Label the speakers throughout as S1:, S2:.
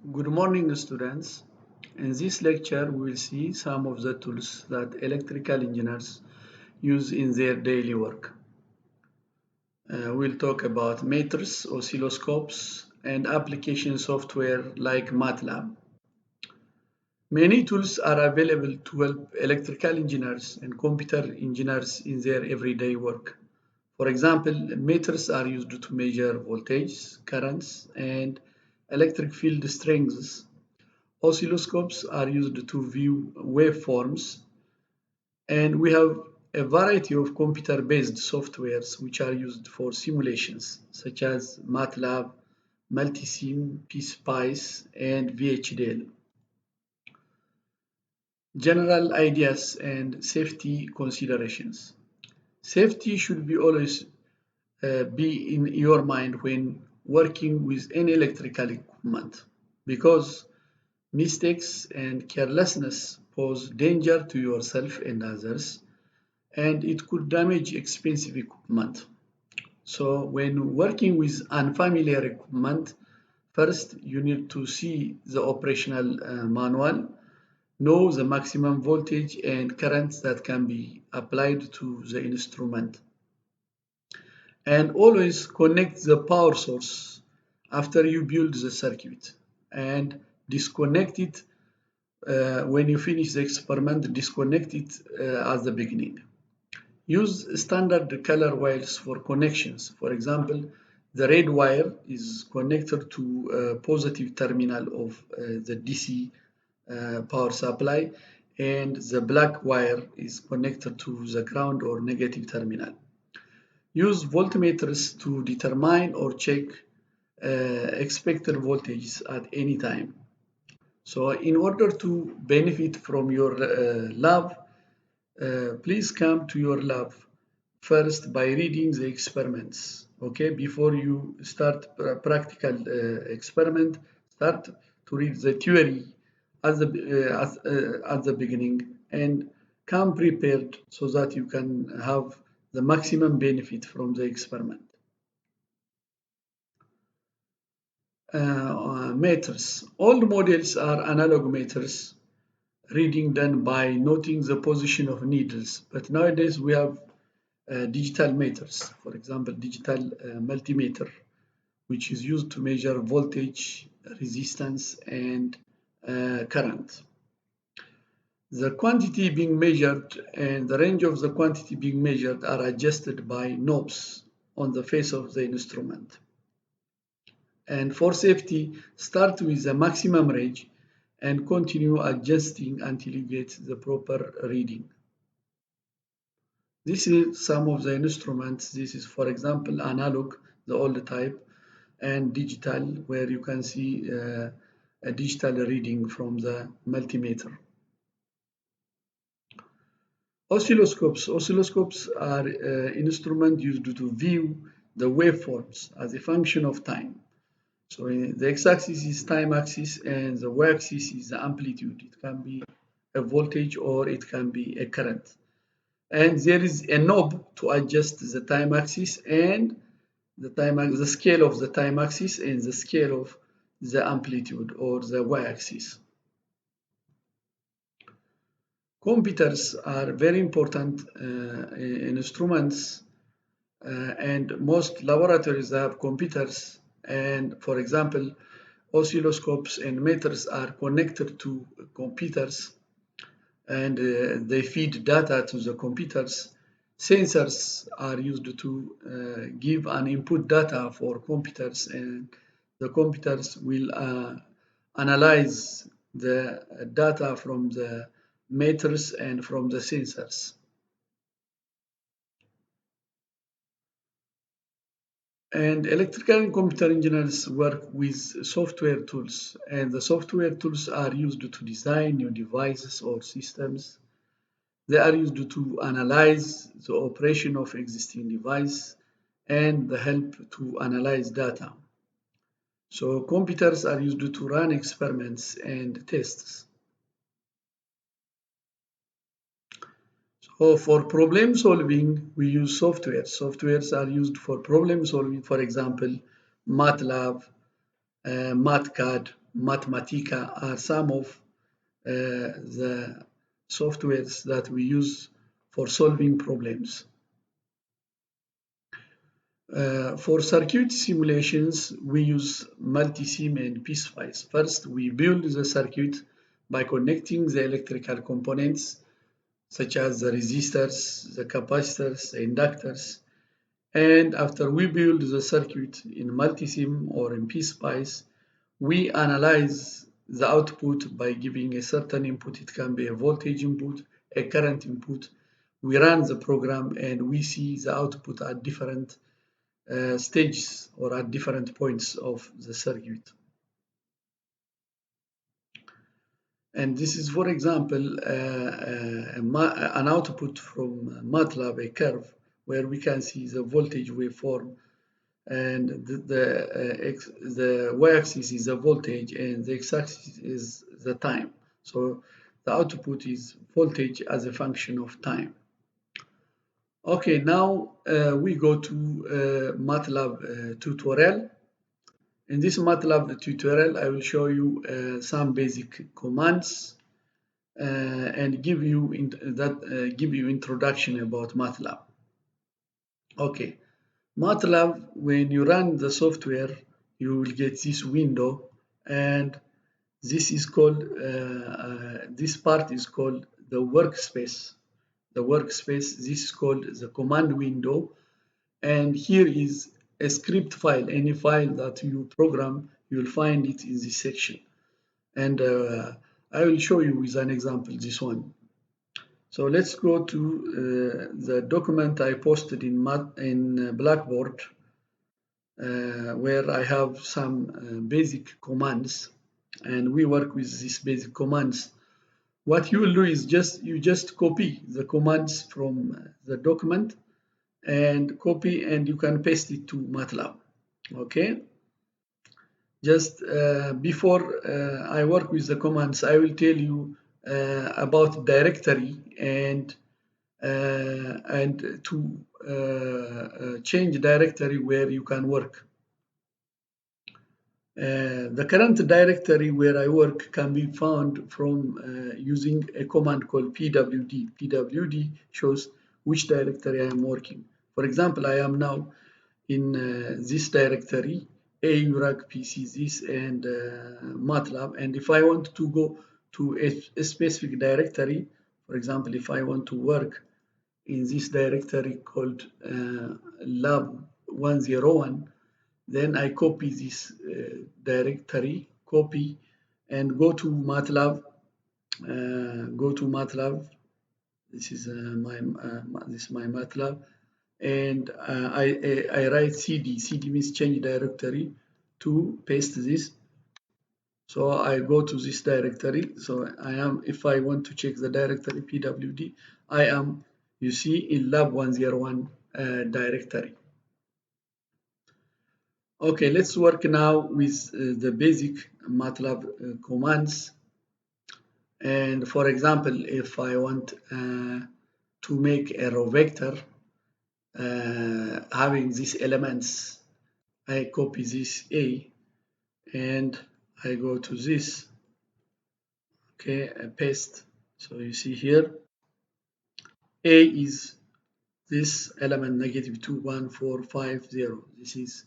S1: Good morning, students. In this lecture, we will see some of the tools that electrical engineers use in their daily work. We'll talk about meters, oscilloscopes, and application software like MATLAB. Many tools are available to help electrical engineers and computer engineers in their everyday work. For example, meters are used to measure voltage, currents, and electric field strengths. Oscilloscopes are used to view waveforms, and we have a variety of computer-based softwares which are used for simulations, such as MATLAB, Multisim, PSpice, and VHDL. General ideas and safety considerations. Safety should be always be in your mind when working with any electrical equipment, because mistakes and carelessness pose danger to yourself and others, and it could damage expensive equipment. So when working with unfamiliar equipment, first you need to see the operational manual, know the maximum voltage and currents that can be applied to the instrument, and always connect the power source after you build the circuit, and disconnect it when you finish the experiment. Disconnect it at the beginning. Use standard color wires for connections. For example, the red wire is connected to a positive terminal of the DC power supply, and the black wire is connected to the ground or negative terminal. Use voltmeters to determine or check expected voltages at any time. So in order to benefit from your lab, please come to your lab first by reading the experiments. Okay, before you start practical experiment, start to read the theory at the beginning, and come prepared so that you can have the maximum benefit from the experiment. Meters. Old models are analog meters, reading done by noting the position of needles. But nowadays we have digital meters, for example, digital multimeter, which is used to measure voltage, resistance, and current. The quantity being measured and the range of the quantity being measured are adjusted by knobs on the face of the instrument. And for safety, start with the maximum range and continue adjusting until you get the proper reading. This is some of the instruments. This is, for example, analog, the old type, and digital, where you can see a digital reading from the multimeter. Oscilloscopes. Oscilloscopes are instruments used to view the waveforms as a function of time. So the x-axis is time axis and the y-axis is the amplitude. It can be a voltage or it can be a current. And there is a knob to adjust the time axis and the scale of the time axis and the scale of the amplitude or the y-axis. Computers are very important instruments, and most laboratories have computers. And for example, oscilloscopes and meters are connected to computers, and they feed data to the computers. Sensors are used to give an input data for computers, and the computers will analyze the data from the meters and from the sensors. And electrical and computer engineers work with software tools, and the software tools are used to design new devices or systems. They are used to analyze the operation of existing device and the help to analyze data. So computers are used to run experiments and tests. So for problem solving, we use software. Softwares are used for problem solving, for example, MATLAB, MathCAD, Mathematica are some of the softwares that we use for solving problems. For circuit simulations, we use multi-sim and PSPICE. First, we build the circuit by connecting the electrical components such as the resistors, the capacitors, the inductors. And after we build the circuit in multi-sim or in PSPICE, we analyze the output by giving a certain input. It can be a voltage input, a current input. We run the program and we see the output at different stages or at different points of the circuit. And this is, for example, an output from MATLAB, a curve, where we can see the voltage waveform, and the y-axis is the voltage and the x-axis is the time. So the output is voltage as a function of time. Okay, now we go to MATLAB tutorial. In this MATLAB tutorial, I will show you some basic commands and give you introduction about MATLAB. Okay, MATLAB, when you run the software, you will get this window, and this is called this part is called the workspace. The workspace, this is called the command window, and here is a script file. Any file that you program, you will find it in this section, and I will show you with an example this one. So let's go to the document I posted in Blackboard, where I have some basic commands, and we work with these basic commands. What you will do is you just copy the commands from the document and copy, and you can paste it to MATLAB. Okay. Just before I work with the commands, I will tell you about directory and to change directory where you can work. The current directory where I work can be found from using a command called pwd. Pwd shows which directory I am working. For example, I am now in this directory, AURAG PC this and MATLAB, and if I want to go to a specific directory, for example, if I want to work in this directory called lab 101, then I copy this directory, copy, and go to MATLAB. This is my MATLAB, and I write cd. Cd means change directory to paste this. So I go to this directory. So if I want to check the directory pwd, I am, you see, in lab 101 directory. Okay, let's work now with the basic MATLAB commands. And for example, if I want to make a row vector having these elements, I copy this A and I go to this. Okay, I paste. So you see here, A is this element -2, 1, 4, 5, 0. This is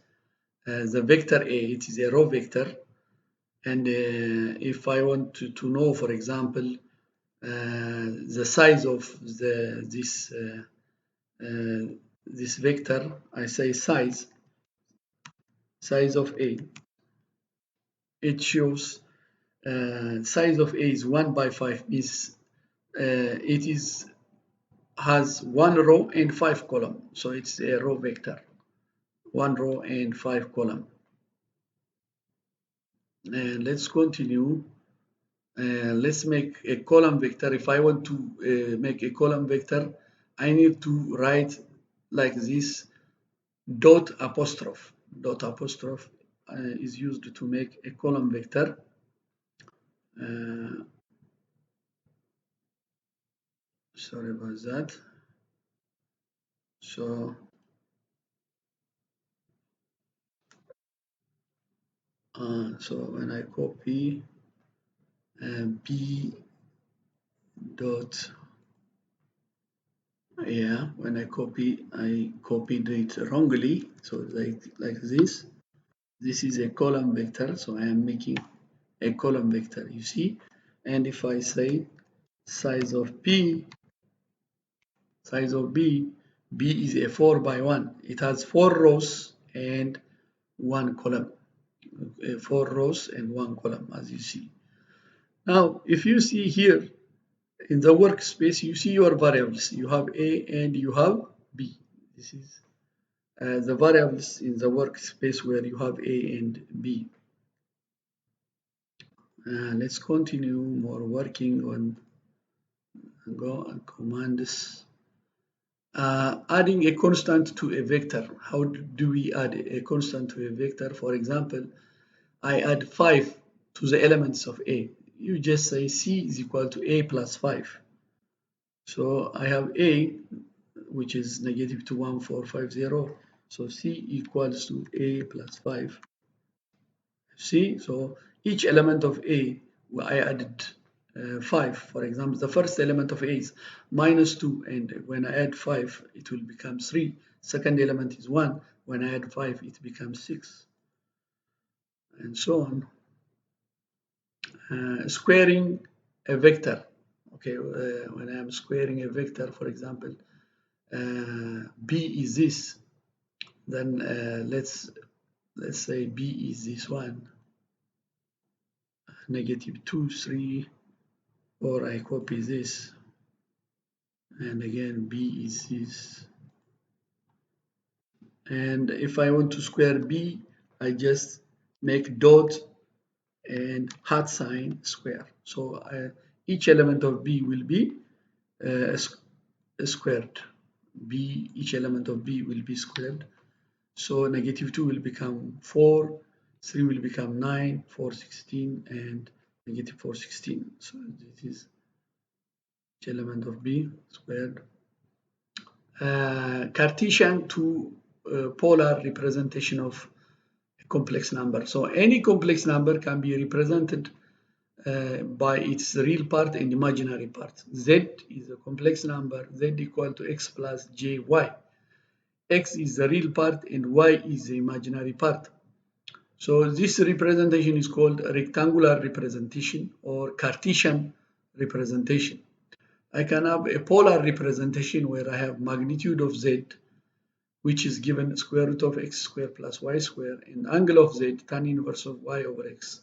S1: the vector A. It is a row vector. And if I want to know, for example, the size of this vector, I say size of A. It shows size of A is 1 by 5, means it has 1 row and 5 column. So it's a row vector, 1 row and 5 column. And let's continue. Let's make a column vector. If I want to make a column vector, I need to write like this, dot apostrophe. Dot apostrophe is used to make a column vector. Sorry about that. So So when I copy b dot, yeah, when I copied it wrongly, so like this. This is a column vector, so I am making a column vector, you see. And if I say size of b, b is a 4 by 1. It has 4 rows and 1 column. 4 rows and 1 column, as you see. Now, if you see here in the workspace, you see your variables. You have a and you have b. This is the variables in the workspace where you have a and b. Let's continue more working on go and commands. Adding a constant to a vector. How do we add a constant to a vector? For example, I add 5 to the elements of A. You just say C is equal to A plus 5. So I have A, which is negative 2, 1, 4, 5, 0. So C equals to A plus 5. See, so each element of A, I added 5. For example, the first element of A is minus 2, and when I add 5, it will become 3. Second element is 1. When I add 5, it becomes 6, and so on. Squaring a vector. Okay, when I am squaring a vector, for example, B is this, then let's say B is this one, negative 2, 3, or I copy this, and again B is this. And if I want to square B, I just make dot and hat sign square. So each element of B will be squared. Each element of B will be squared. So negative 2 will become 4, 3 will become 9, 4, 16, and negative 4, 16. So this is each element of B squared. Cartesian to polar representation of a complex number. So any complex number can be represented by its real part and imaginary part. Z is a complex number, Z equal to x plus jy. X is the real part and y is the imaginary part. So this representation is called a rectangular representation or Cartesian representation. I can have a polar representation where I have magnitude of z, which is given square root of x squared plus y squared, and angle of z tan inverse of y over x.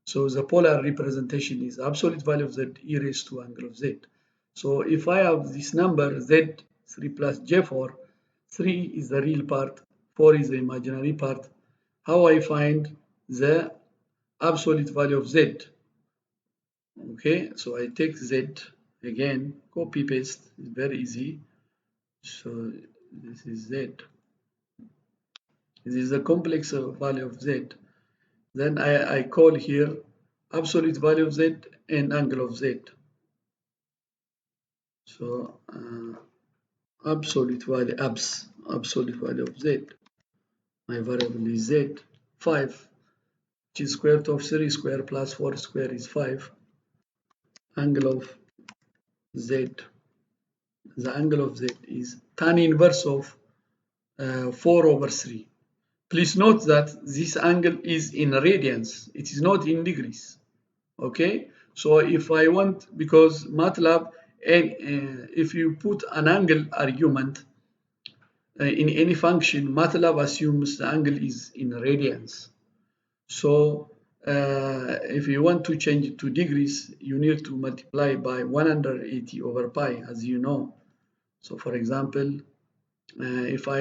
S1: So the polar representation is absolute value of z e raised to angle of z. So if I have this number z 3 plus j4, 3 is the real part, 4 is the imaginary part. How I find the absolute value of z? Okay, so I take z again, copy paste, it's very easy. So this is z. This is the complex value of z. Then I call here absolute value of z and angle of z. So absolute value of z. My variable is z, 5, which is square root of 3 square plus 4 square is 5. Angle of z, the angle of z is tan inverse of 4 over 3. Please note that this angle is in radians, it is not in degrees. Okay, so if I want, because MATLAB, and if you put an angle argument in any function, MATLAB assumes the angle is in radians. So if you want to change it to degrees, you need to multiply by 180 over pi, as you know. So for example, if I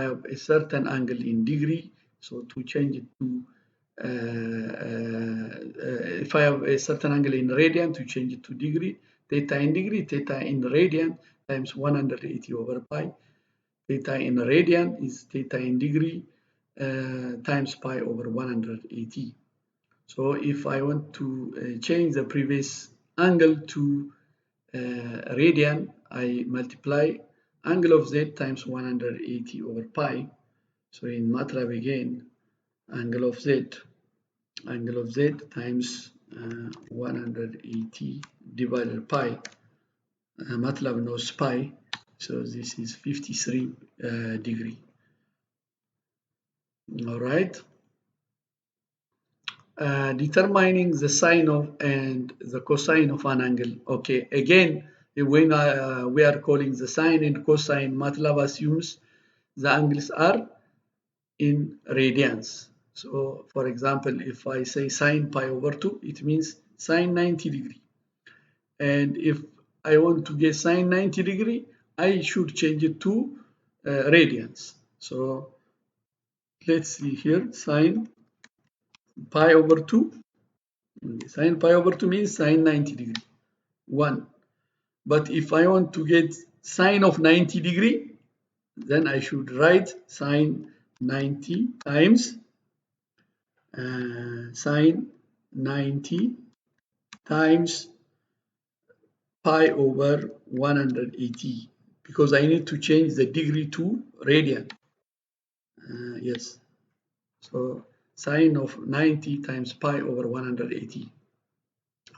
S1: have a certain angle in degree, so to change it to if I have a certain angle in radian, to change it to degree, theta in degree, theta in radian times 180 over pi. Theta in radian is theta in degree times pi over 180. So if I want to change the previous angle to radian, I multiply angle of z times 180 over pi. So in MATLAB again, angle of z times 180 divided pi. MATLAB knows pi, so this is 53 degree. All right. Determining the sine of and the cosine of an angle. Okay, again, when we are calling the sine and cosine, MATLAB assumes the angles are in radians. So, for example, if I say sine pi over 2, it means sine 90 degree. And if I want to get sine 90 degree, I should change it to radians. So, let's see here, sine pi over 2. Sine pi over 2 means sine 90 degree, 1. But if I want to get sine of 90 degree, then I should write sine 90 times sine 90 times pi over 180, because I need to change the degree to radian. Yes, so sine of 90 times pi over 180.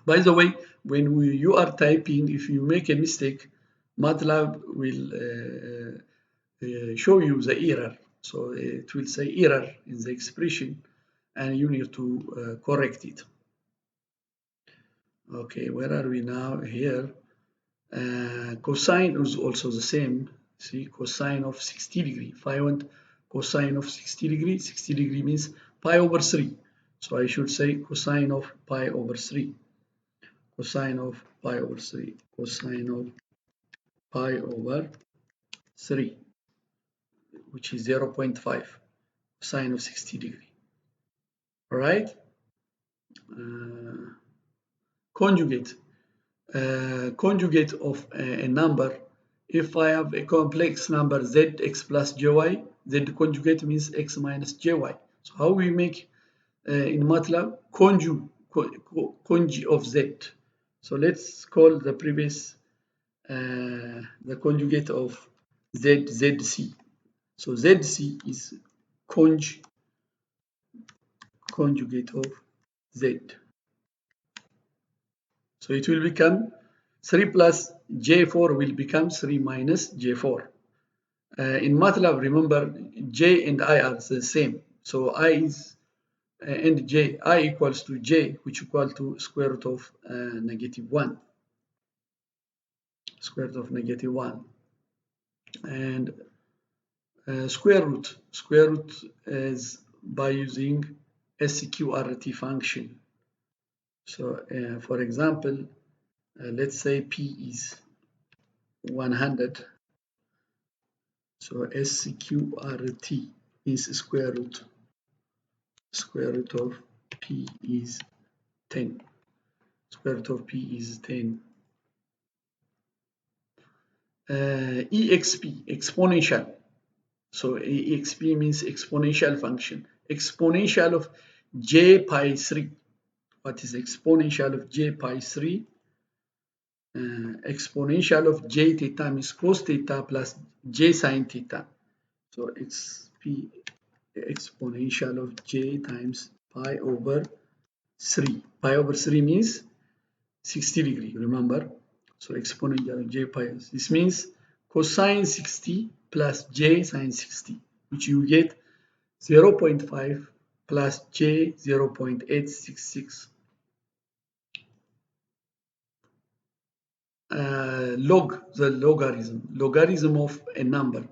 S1: By the way, when you are typing, if you make a mistake, MATLAB will show you the error. So it will say error in the expression, and you need to correct it. Okay, where are we now? Here. Cosine is also the same. See, cosine of 60 degree. If I want cosine of 60 degree means pi over 3. So I should say cosine of pi over 3. Cosine of pi over 3. Cosine of pi over 3, which is 0.5. Sine of 60 degree. All right? Conjugate. Conjugate of a number. If I have a complex number zx plus jy, z conjugate means x minus jy. So how we make in MATLAB conjugate of z. So let's call the previous the conjugate of z, zc. So zc is conjugate of z. So it will become 3 plus j4 will become 3 minus j4. In MATLAB, remember, j and I are the same. So I is and j, I equals to j, which equal to square root of -1. Square root of -1. And square root is by using SQRT function. So for example, let's say p is 100. So SQRT is square root of p is 10. Square root of p is 10. EXP, exponential. So EXP means exponential function. Exponential of j pi 3. What is exponential of j pi 3? Exponential of j theta means cos theta plus j sin theta. So XP exponential of j times pi over 3. Pi over 3 means 60 degree, remember? So exponential of j pi. This means cosine 60 plus j sin 60, which you get 0.5 plus j 0.866. The logarithm of a number.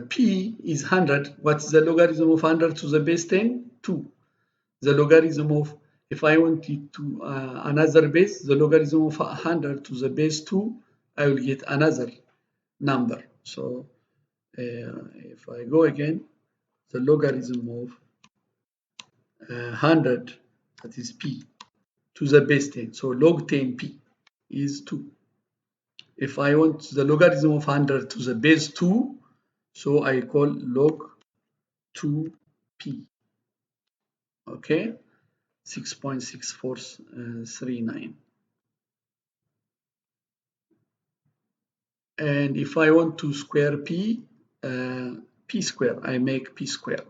S1: P is 100. What's the logarithm of 100 to the base 10? 2. The logarithm of, if I want it to another base, the logarithm of 100 to the base 2, I will get another number. So if I go again, the logarithm of 100, that is p, to the base 10. So log 10p is 2. If I want the logarithm of 100 to the base 2, so I call log 2p. Okay, 6.6439. And if I want to square p, p square, I make p square.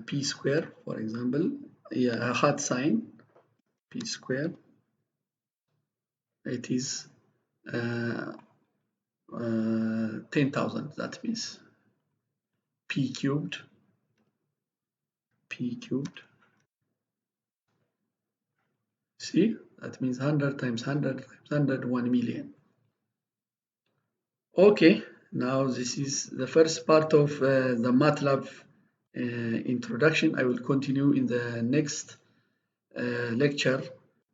S1: p square, for example, a hot sign, p square, it is 10,000. That means p cubed, see, that means 100 times 100 times 100, 1 million. Okay, now this is the first part of the MATLAB introduction. I will continue in the next lecture,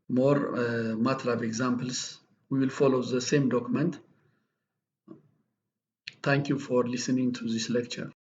S1: more MATLAB examples. We will follow the same document. Thank you for listening to this lecture.